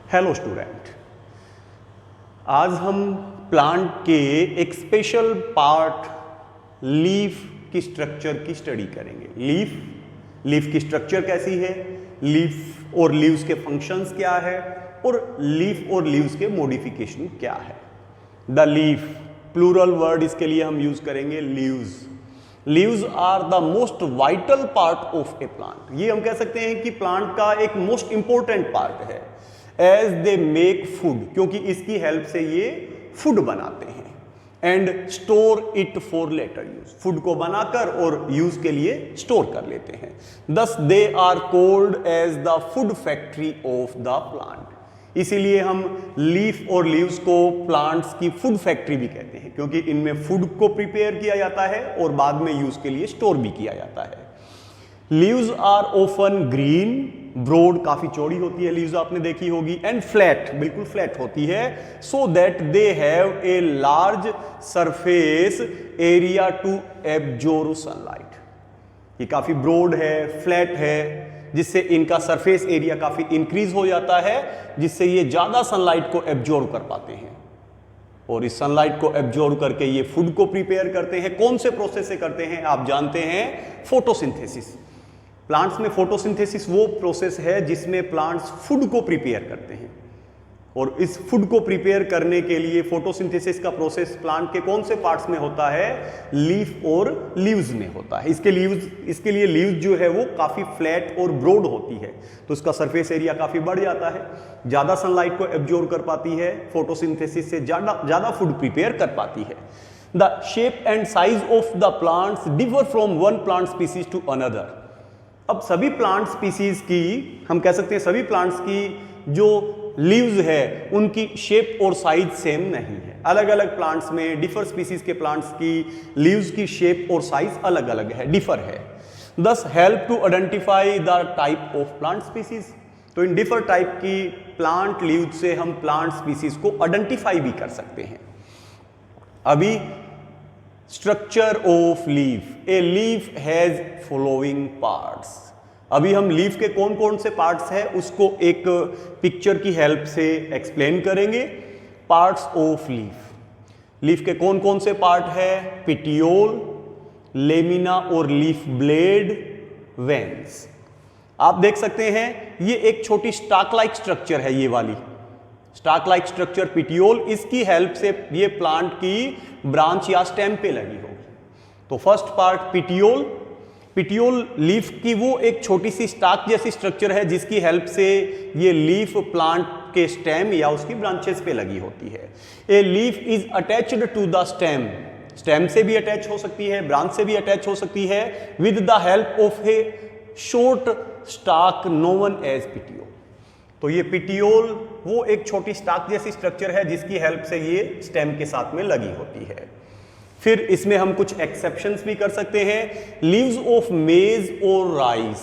Hello student, आज हम plant के एक स्पेशल पार्ट लीफ की स्ट्रक्चर की स्टडी करेंगे। लीफ की स्ट्रक्चर कैसी है, लीफ और लीव्स के फंक्शंस क्या है और लीफ और लीव्स के मॉडिफिकेशन क्या है। द लीफ प्लूरल वर्ड इसके लिए हम यूज करेंगे leaves. Leaves are the most vital part of a plant. ये हम कह सकते हैं कि प्लांट का एक मोस्ट इंपॉर्टेंट पार्ट है एज दे मेक फूड, क्योंकि इसकी हेल्प से ये फूड बनाते हैं। And store it for later use, food को बनाकर और यूज के लिए स्टोर कर लेते हैं। Thus they are called as the food factory of the plant. इसीलिए हम लीफ और लीव्स को प्लांट्स की फूड फैक्ट्री भी कहते हैं, क्योंकि इनमें फूड को प्रिपेयर किया जाता है और बाद में यूज के लिए स्टोर भी किया जाता है। Leaves are often green, broad काफी चौड़ी होती है लीव्स, आपने देखी होगी, एंड फ्लैट बिल्कुल फ्लैट होती है, so that they have a large surface area to absorb sunlight. ये काफी ब्रॉड है, फ्लैट है, जिससे इनका सरफेस एरिया काफी इंक्रीज हो जाता है, जिससे ये ज्यादा सनलाइट को एब्जॉर्ब कर पाते हैं और इस सनलाइट को एब्जॉर्ब करके ये फूड को प्रिपेयर करते हैं। कौन से प्रोसेस से करते हैं आप जानते हैं, फोटोसिंथेसिस। प्लांट्स में फोटोसिंथेसिस वो प्रोसेस है जिसमें प्लांट्स फूड को प्रिपेयर करते हैं, और इस फूड को प्रिपेयर करने के लिए फोटोसिंथेसिस का प्रोसेस प्लांट के कौन से पार्ट्स में होता है, लीफ और लीव्स में होता है। इसके लिए लीव्स जो है वो काफी फ्लैट और ब्रॉड होती है, तो इसका सरफेस एरिया काफी बढ़ जाता है, ज्यादा सनलाइट को एब्जॉर्ब कर पाती है, फोटोसिंथेसिस से ज्यादा फूड प्रिपेयर कर पाती है। The shape and size of the plants differ from one plant species to another. अब सभी प्लांट स्पीसीज की, हम कह सकते हैं सभी प्लांट्स की जो लीव्स है उनकी शेप और साइज सेम नहीं है। अलग अलग प्लांट्स में, डिफर स्पीसीज के प्लांट्स की लीव्स की शेप और साइज अलग अलग है, डिफर है। Thus help to identify the type of plant species. तो इन डिफर टाइप की प्लांट लीव्स से हम प्लांट स्पीसीज को आइडेंटिफाई भी कर सकते हैं। अभी structure of leaf, a leaf has following parts. अभी हम लीफ के कौन कौन से पार्ट्स हैं उसको एक पिक्चर की हेल्प से एक्सप्लेन करेंगे। पार्ट्स ऑफ लीफ के कौन कौन से पार्ट है, पिटियोल, लेमिना और लीफ ब्लेड, वेन्स। आप देख सकते हैं ये एक छोटी स्टाक लाइक स्ट्रक्चर है, ये वाली स्टाक लाइक स्ट्रक्चर पिटियोल, इसकी हेल्प से ये प्लांट की ब्रांच या स्टेम पे लगी होगी। तो फर्स्ट पार्ट पिटियोल लीफ की वो एक छोटी सी स्टाक जैसी स्ट्रक्चर है जिसकी हेल्प से ये लीफ प्लांट के स्टेम या उसकी ब्रांचेस पे लगी होती है। A leaf is attached to the stem से भी अटैच हो सकती है, ब्रांच से भी अटैच हो सकती है, with the help of a short stalk known as petiole. तो ये पिटियोल वो एक छोटी स्टाक जैसी स्ट्रक्चर है जिसकी हेल्प से ये स्टेम के साथ में लगी होती है। फिर इसमें हम कुछ एक्सेप्शंस भी कर सकते हैं। लीव्स ऑफ मेज और राइस,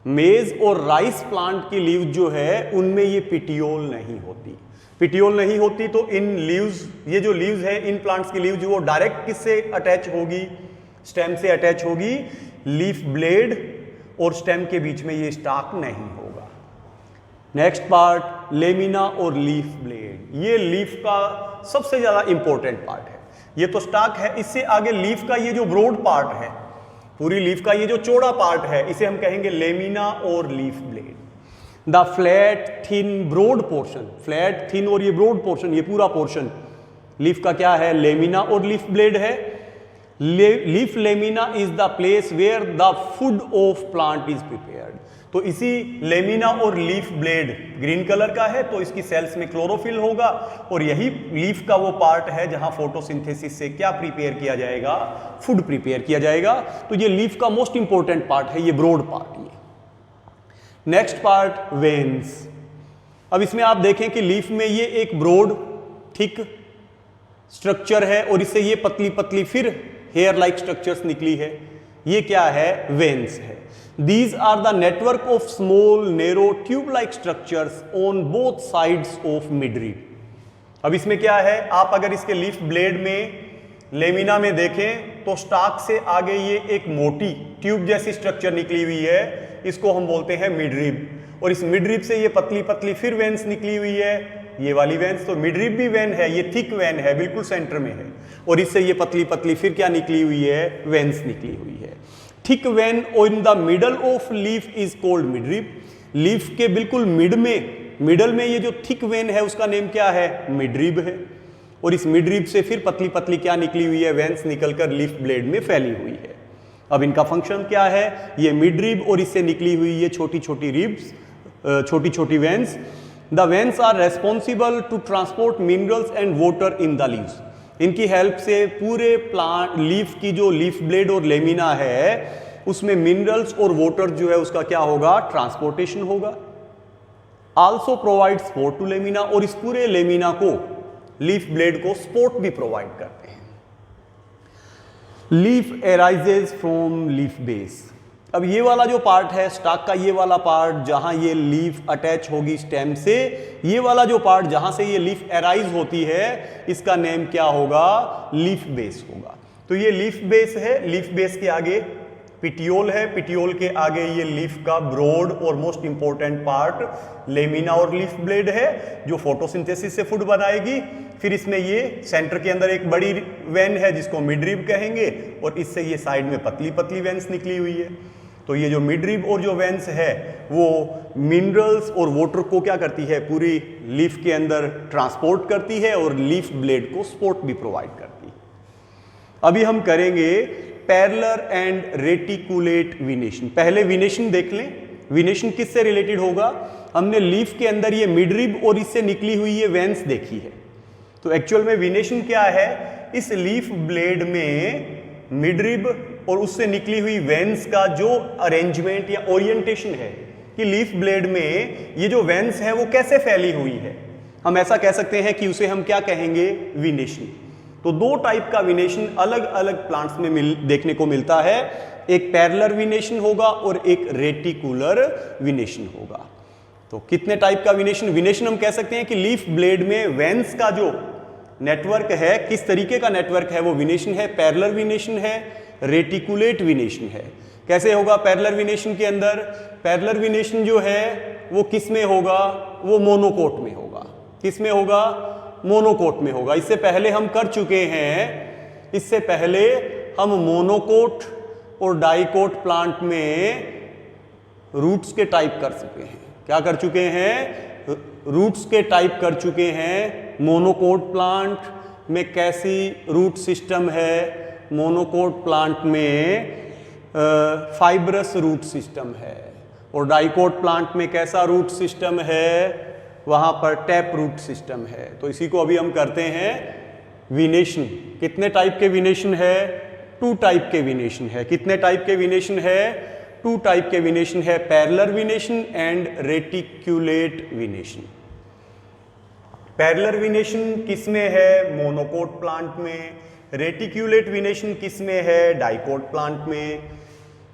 मेज और राइस प्लांट की लीव जो है उनमें ये पिटियोल नहीं होती। पिटियोल नहीं होती तो इन लीव्स, ये जो लीव्स है इन प्लांट्स की लीव्स वो डायरेक्ट किससे अटैच होगी, स्टेम से अटैच होगी। लीफ ब्लेड और स्टेम के बीच में ये स्टाक नहीं होगा। नेक्स्ट पार्ट लेमिना और लीफ ब्लेड, ये लीफ का सबसे ज्यादा इंपॉर्टेंट पार्ट है। ये तो स्टाक है, इससे आगे लीफ का ये जो ब्रॉड पार्ट है, पूरी लीफ का ये जो चौड़ा पार्ट है, इसे हम कहेंगे लेमिना और leaf blade. The flat thin broad portion, flat thin और ये ब्रॉड पोर्शन, ये पूरा पोर्शन लीफ का क्या है, लेमिना और लीफ ब्लेड है। Leaf lamina is the place where the food of plant is prepared. तो इसी लेमिना और लीफ ब्लेड ग्रीन कलर का है, तो इसकी सेल्स में क्लोरोफिल होगा और यही लीफ का वो पार्ट है जहां फोटोसिंथेसिस से क्या प्रिपेयर किया जाएगा, फूड प्रिपेयर किया जाएगा। तो ये लीफ का मोस्ट इंपॉर्टेंट पार्ट है, ये ब्रॉड पार्ट। ये नेक्स्ट पार्ट वेन्स। अब इसमें आप देखें कि लीफ में ये एक ब्रॉड थिक स्ट्रक्चर है और इससे ये पतली पतली फिर हेयर लाइक स्ट्रक्चर्स निकली है, ये क्या है, वेन्स है। These are the network of small narrow tube-like structures on both sides of midrib. अब इसमें क्या है, आप अगर इसके लीफ ब्लेड में, लेमिना में देखें तो स्टाक से आगे ये एक मोटी ट्यूब जैसी स्ट्रक्चर निकली हुई है, इसको हम बोलते हैं मिडरिब। और इस मिड रिब से ये पतली पतली फिर वेन्स निकली हुई है, ये वाली वेन्स, तो मिड रिब भी वेन है, ये थिक वेन है, बिल्कुल सेंटर में है, और इससे ये पतली पतली फिर क्या निकली हुई है, वेन्स निकली हुई है। Thick when in the middle of leaf is called mid rib. Leaf के बिल्कुल मिडल में ये जो थिक वेन है उसका नेम क्या है, मिड रिब है, और इस मिड रिब से फिर पतली पतली क्या निकली हुई है, वेन्स निकलकर लीफ ब्लेड में फैली हुई है। अब इनका फंक्शन क्या है, ये मिड रिब और इससे निकली हुई ये छोटी छोटी रिब्स, छोटी छोटी veins, the veins are responsible to transport minerals and water in the leaves. इनकी हेल्प से पूरे प्लांट लीफ की जो लीफ ब्लेड और लेमिना है उसमें मिनरल्स और वाटर जो है उसका क्या होगा, ट्रांसपोर्टेशन होगा। Also provide support to lamina, और इस पूरे लेमिना को, लीफ ब्लेड को सपोर्ट भी प्रोवाइड करते हैं। Leaf arises from leaf base. अब ये वाला जो पार्ट है स्टॉक का, ये वाला पार्ट जहां ये लीफ अटैच होगी स्टेम से, ये वाला जो पार्ट जहां से ये लीफ एराइज होती है, इसका नेम क्या होगा, लीफ बेस होगा। तो ये लीफ बेस है, लीफ बेस के आगे पिटियोल है, पिटियोल के आगे ये लीफ का ब्रॉड और मोस्ट इंपॉर्टेंट पार्ट लेमिना और लीफ ब्लेड है जो फोटोसिंथेसिस से फूड बनाएगी। फिर इसमें ये सेंटर के अंदर एक बड़ी वेन है जिसको मिड रिब कहेंगे, और इससे ये साइड में पतली पतली वेन्स निकली हुई है। तो ये जो मिड रिब और जो वेन्स है वो मिनरल्स और वाटर को क्या करती है, पूरी लीफ के अंदर ट्रांसपोर्ट करती है और लीफ ब्लेड को सपोर्ट भी प्रोवाइड करती है। अभी हम करेंगे पैरेलल एंड रेटिकुलेट विनेशन। पहले विनेशन देख लें, विनेशन किससे रिलेटेड होगा, हमने लीफ के अंदर ये मिड रिब और इससे निकली हुई ये वेन्स देखी है, तो एक्चुअल में विनेशन क्या है, इस लीफ ब्लेड में मिड रिब और उससे निकली हुई वेन्स का जो अरेंजमेंट या ओरिएंटेशन है कि लीफ ब्लेड में ये जो वेन्स है वो कैसे फैली हुई है, हम ऐसा कह सकते हैं कि उसे हम क्या कहेंगे, विनेशन। तो दो टाइप का विनेशन अलग अलग प्लांट्स में देखने को मिलता है, एक पैरेलल विनेशन होगा और एक रेटिकुलर विनेशन होगा। तो कितने टाइप का विनेशन, विनेशन हम कह सकते हैं कि लीफ ब्लेड में वेन्स का जो नेटवर्क है, किस तरीके का नेटवर्क है वो विनेशन है, पैरेलल विनेशन है, रेटिकुलेट विनेशन है। कैसे होगा पैरेलल विनेशन के अंदर, पैरेलल विनेशन जो है वो किस में होगा, वो मोनोकोट में होगा। किस में होगा, मोनोकोट में होगा। इससे पहले हम कर चुके हैं, इससे पहले हम मोनोकोट और डाइकोट प्लांट में रूट्स के टाइप कर चुके हैं। क्या कर चुके हैं, रूट्स के टाइप कर चुके हैं। मोनोकोट प्लांट में कैसी रूट सिस्टम है, मोनोकोट प्लांट में फाइब्रस रूट सिस्टम है, और डाइकोट प्लांट में कैसा रूट सिस्टम है, वहां पर टैप रूट सिस्टम है। तो इसी को अभी हम करते हैं विनेशन। कितने टाइप के विनेशन है, 2 टाइप के विनेशन है। कितने टाइप के विनेशन है, 2 टाइप के विनेशन है, पैरेलल विनेशन एंड रेटिकुलेट विनेशन। पैरेलल विनेशन किस में है, मोनोकोट प्लांट में। रेटिकुलेट विनेशन किस में है, डाइकोट प्लांट में।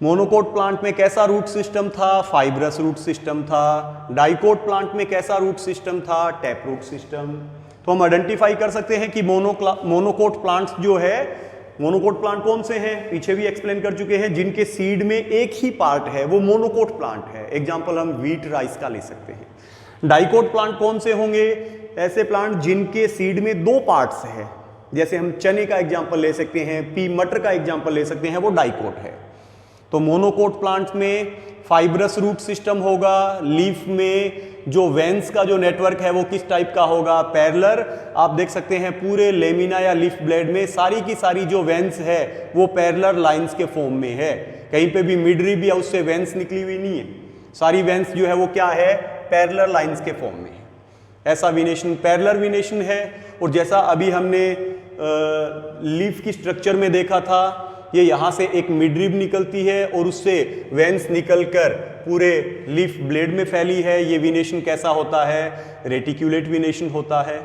मोनोकोट प्लांट में कैसा रूट सिस्टम था, फाइब्रस रूट सिस्टम था। डाइकोट प्लांट में कैसा रूट सिस्टम था, टैप रूट सिस्टम। तो हम आइडेंटिफाई कर सकते हैं कि मोनोकोट प्लांट्स जो है, मोनोकोट प्लांट कौन से हैं, पीछे भी एक्सप्लेन कर चुके हैं, जिनके सीड में एक ही पार्ट है वो मोनोकोट प्लांट है। एग्जाम्पल हम व्हीट राइस का ले सकते हैं। डाइकोट प्लांट कौन से होंगे, ऐसे प्लांट जिनके सीड में 2 पार्ट्स है, जैसे हम चने का एग्जाम्पल ले सकते हैं, पी मटर का एग्जाम्पल ले सकते हैं, वो डाइकोट है। तो मोनोकोट प्लांट में फाइब्रस रूट सिस्टम होगा, लीफ में जो वेन्स का जो नेटवर्क है वो किस टाइप का होगा, पैरेलल। आप देख सकते हैं पूरे लेमिना या लीफ ब्लेड में सारी की सारी जो वेन्स है वो पैरेलल लाइंस के फॉर्म में है, कहीं पे भी मिड रिब या उससे वेन्स निकली हुई नहीं है, सारी वेन्स जो है वो क्या है, पैरेलल लाइंस के फॉर्म में है। ऐसा विनेशन पैरेलल विनेशन है। और जैसा अभी हमने लीफ की स्ट्रक्चर में देखा था, ये यहाँ से एक मिड रिब निकलती है और उससे वेन्स निकलकर पूरे लीफ ब्लेड में फैली है। ये विनेशन कैसा होता है, रेटिकुलेट विनेशन होता है।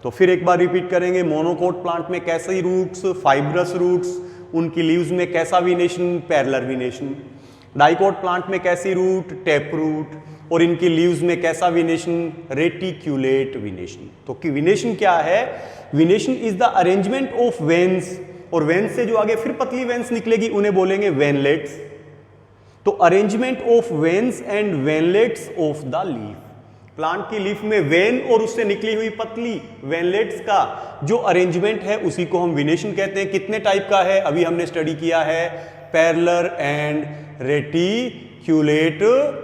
तो फिर एक बार रिपीट करेंगे, मोनोकोट प्लांट में कैसे रूट्स, फाइब्रस रूट्स, उनकी लीव्स में कैसा विनेशन, पैरेलल विनेशन। डाइकोट प्लांट में कैसी रूट, टैप रूट, और इनकी लीव्स में कैसा विनेशन, रेटिकुलेट विनेशन। तो कि विनेशन क्या है, विनेशन is the arrangement of veins, और वेन्स से जो आगे फिर पतली वेन्स निकलेगी उन्हें बोलेंगे वेनलेट्स। तो arrangement of veins and veinlets of the leaf, plant की लीफ में वेन और उससे निकली हुई पतली वेनलेट्स का जो अरेंजमेंट है उसी को हम विनेशन कहते हैं। कितने टाइप का है अभी हमने स्टडी किया है, पैरेलल एंड रेटिक्यूलेट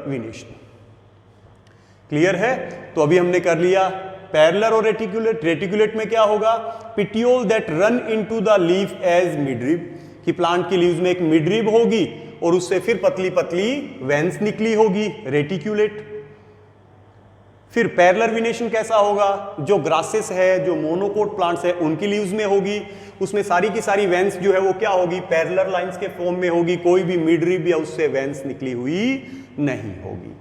विनेशन। क्लियर है? तो अभी हमने कर लिया पैरेलल और रेटिक्यूलेट। रेटिक्यूलेट में क्या होगा, petiole that run into the leaf as midrib, कि प्लांट की लीव्स में एक मिडरिब होगी और उससे फिर पतली पतली वेन्स निकली होगी, रेटिक्यूलेट। फिर पैरेलल विनेशन कैसा होगा, जो ग्रासेस है, जो मोनोकोट प्लांट्स है उनकी लीव्स में होगी, उसमें सारी की सारी वेन्स जो है वो क्या होगी, पैरेलल लाइंस के फॉर्म में होगी, कोई भी मिडरिब या उससे वेन्स निकली हुई नहीं होगी।